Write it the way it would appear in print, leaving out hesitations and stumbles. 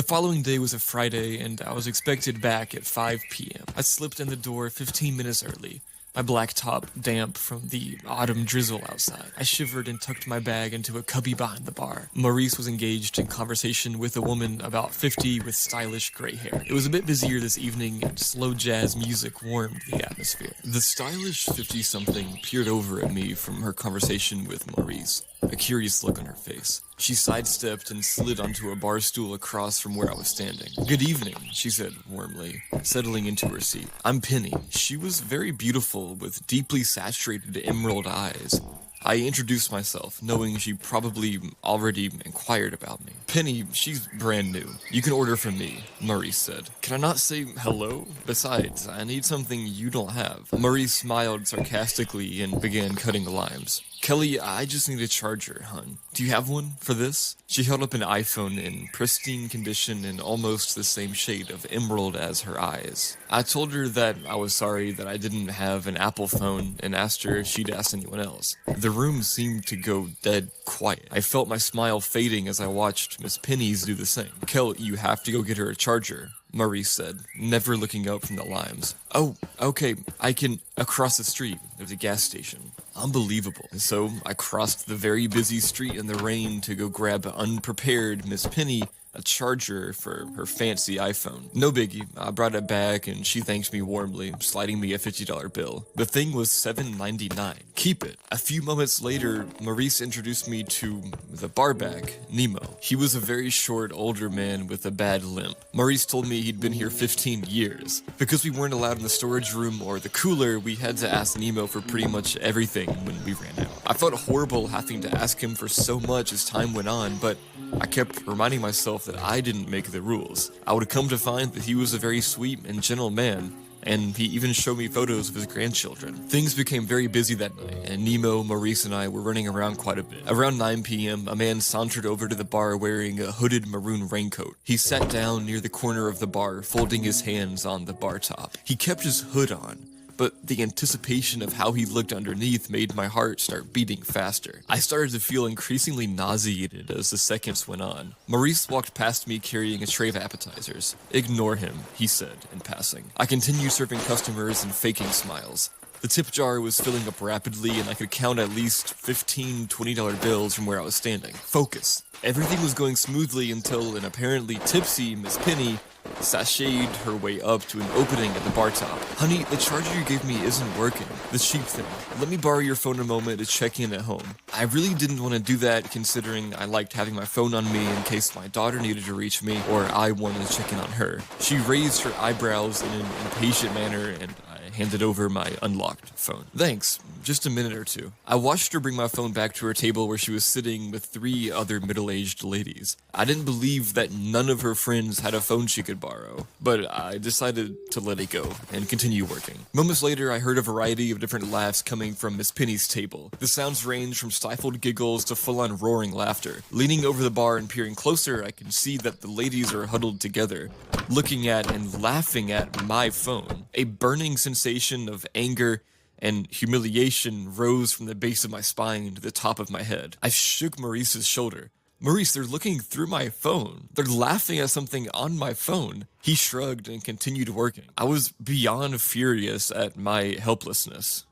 following day was a Friday, and I was expected back at 5 p.m. I slipped in the door 15 minutes early, my black top damp from the autumn drizzle outside. I shivered and tucked my bag into a cubby behind the bar. Maurice was engaged in conversation with a woman about 50 with stylish gray hair. It was a bit busier this evening, and slow jazz music warmed the atmosphere. The stylish 50-something peered over at me from her conversation with Maurice, a curious look on her face. She sidestepped and slid onto a bar stool across from where I was standing. "Good evening," she said warmly, settling into her seat. "I'm Penny." She was very beautiful with deeply saturated emerald eyes. I introduced myself, knowing she probably already inquired about me. "Penny, she's brand new. You can order from me," Maurice said. "Can I not say hello? Besides, I need something you don't have." Maurice smiled sarcastically and began cutting the limes. "Kelly, I just need a charger, hun. Do you have one for this?" She held up an iPhone in pristine condition and almost the same shade of emerald as her eyes. I told her that I was sorry that I didn't have an Apple phone and asked her if she'd asked anyone else. The room seemed to go dead quiet. I felt my smile fading as I watched Miss Penny's do the same. "Kel, you have to go get her a charger," Maurice said, never looking up from the limes. "Oh, okay, I can..." Across the street, there's a gas station. Unbelievable. So I crossed the very busy street in the rain to go grab unprepared Miss Penny a charger for her fancy iPhone. No biggie, I brought it back and she thanked me warmly, sliding me a $50 bill. The thing was $7.99. "Keep it." A few moments later, Maurice introduced me to the barback, Nemo. He was a very short, older man with a bad limp. Maurice told me he'd been here 15 years. Because we weren't allowed in the storage room or the cooler, we had to ask Nemo for pretty much everything when we ran out. I felt horrible having to ask him for so much as time went on, but I kept reminding myself that I didn't make the rules. I would come to find that he was a very sweet and gentle man, and he even showed me photos of his grandchildren. Things became very busy that night, and Nemo, Maurice, and I were running around quite a bit. Around 9 p.m., a man sauntered over to the bar wearing a hooded maroon raincoat. He sat down near the corner of the bar, folding his hands on the bar top. He kept his hood on, but the anticipation of how he looked underneath made my heart start beating faster. I started to feel increasingly nauseated as the seconds went on. Maurice walked past me carrying a tray of appetizers. "Ignore him," he said in passing. I continued serving customers and faking smiles. The tip jar was filling up rapidly, and I could count at least 15 $20 bills from where I was standing. Focus. Everything was going smoothly until an apparently tipsy Miss Penny sashayed her way up to an opening at the bar top. "Honey, the charger you gave me isn't working. The cheap thing. Let me borrow your phone a moment to check in at home." I really didn't want to do that, considering I liked having my phone on me in case my daughter needed to reach me or I wanted to check in on her. She raised her eyebrows in an impatient manner, and I handed over my unlocked phone. "Thanks. Just a minute or two." I watched her bring my phone back to her table where she was sitting with 3 other middle-aged ladies. I didn't believe that none of her friends had a phone she could borrow, but I decided to let it go and continue working. Moments later, I heard a variety of different laughs coming from Miss Penny's table. The sounds ranged from stifled giggles to full-on roaring laughter. Leaning over the bar and peering closer, I could see that the ladies are huddled together, looking at and laughing at my phone. A burning sensation of anger and humiliation rose from the base of my spine to the top of my head. I shook Maurice's shoulder. "Maurice, they're looking through my phone. They're laughing at something on my phone." He shrugged and continued working. I was beyond furious at my helplessness.